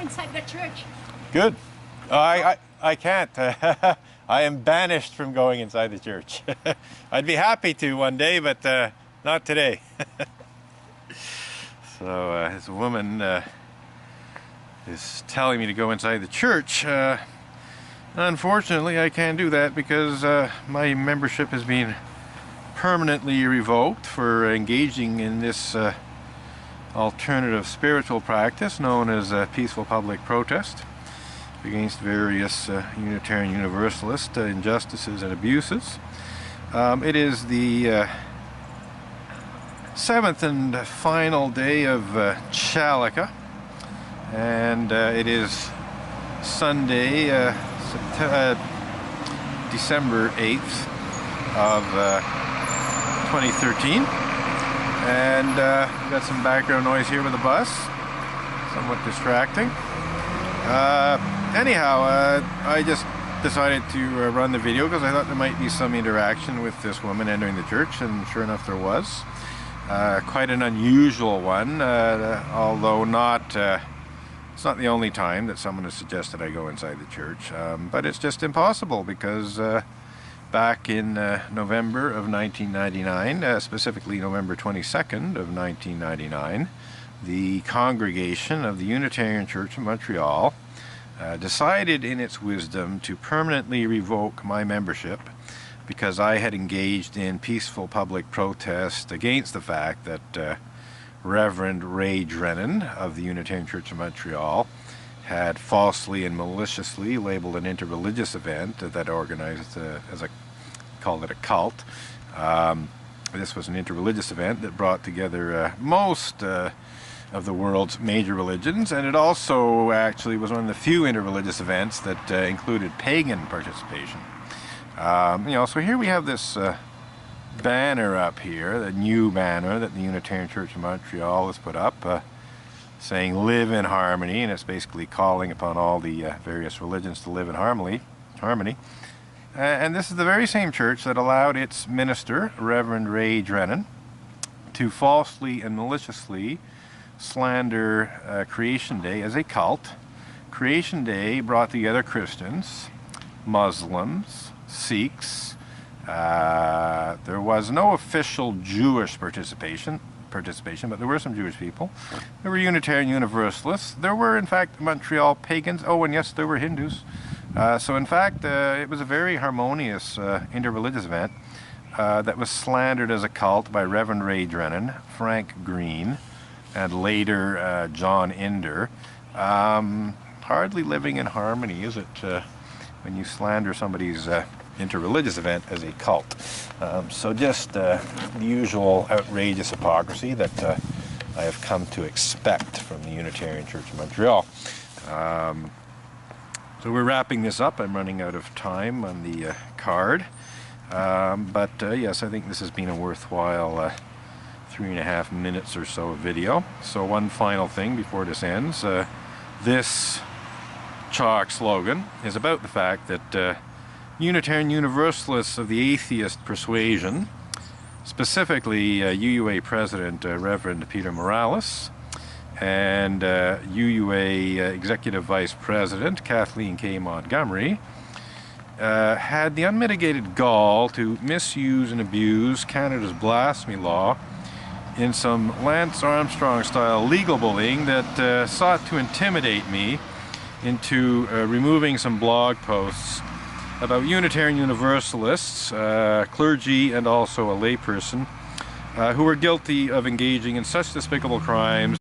inside the church. Good. I can't. I am banished from going inside the church. I'd be happy to one day, but not today. So this woman is telling me to go inside the church. Unfortunately, I can't do that because my membership has been permanently revoked for engaging in this alternative spiritual practice known as peaceful public protest against various Unitarian Universalist injustices and abuses. It is the seventh and final day of Chalica, and it is Sunday, December 8th of 2013, and we've got some background noise here with the bus, somewhat distracting. Anyhow, I just decided to run the video because I thought there might be some interaction with this woman entering the church, and sure enough there was. Quite an unusual one, although it's not the only time that someone has suggested I go inside the church, but it's just impossible because back in November of 1999, specifically November 22nd of 1999, the congregation of the Unitarian Church of Montreal decided in its wisdom to permanently revoke my membership because I had engaged in peaceful public protest against the fact that Reverend Ray Drennan of the Unitarian Church of Montreal had falsely and maliciously labeled an interreligious event that organized, as I called it, a cult. This was an interreligious event that brought together most of the world's major religions, and it also actually was one of the few interreligious events that included pagan participation. So here we have this banner up here, the new banner that the Unitarian Church of Montreal has put up, saying "Live in Harmony," and it's basically calling upon all the various religions to live in harmony. And this is the very same church that allowed its minister, Reverend Ray Drennan, to falsely and maliciously slander Creation Day as a cult. Creation Day brought together Christians, Muslims, Sikhs. There was no official Jewish participation, but there were some Jewish people. There were Unitarian Universalists. There were, in fact, Montreal pagans. Oh, and yes, there were Hindus. So, in fact, it was a very harmonious interreligious event that was slandered as a cult by Reverend Ray Drennan, Frank Green, and later John Inder. Hardly living in harmony, is it, when you slander somebody's interreligious event as a cult? So just the usual outrageous hypocrisy that I have come to expect from the Unitarian Church of Montreal. So we're wrapping this up. I'm running out of time on the card. But yes, I think this has been a worthwhile 3.5 minutes or so of video. So one final thing before this ends. This chalk slogan is about the fact that Unitarian Universalists of the atheist persuasion, specifically UUA President Reverend Peter Morales and UUA Executive Vice President Kathleen K. Montgomery, had the unmitigated gall to misuse and abuse Canada's blasphemy law in some Lance Armstrong-style legal bullying that sought to intimidate me into removing some blog posts about Unitarian Universalists, clergy, and also a layperson who were guilty of engaging in such despicable crimes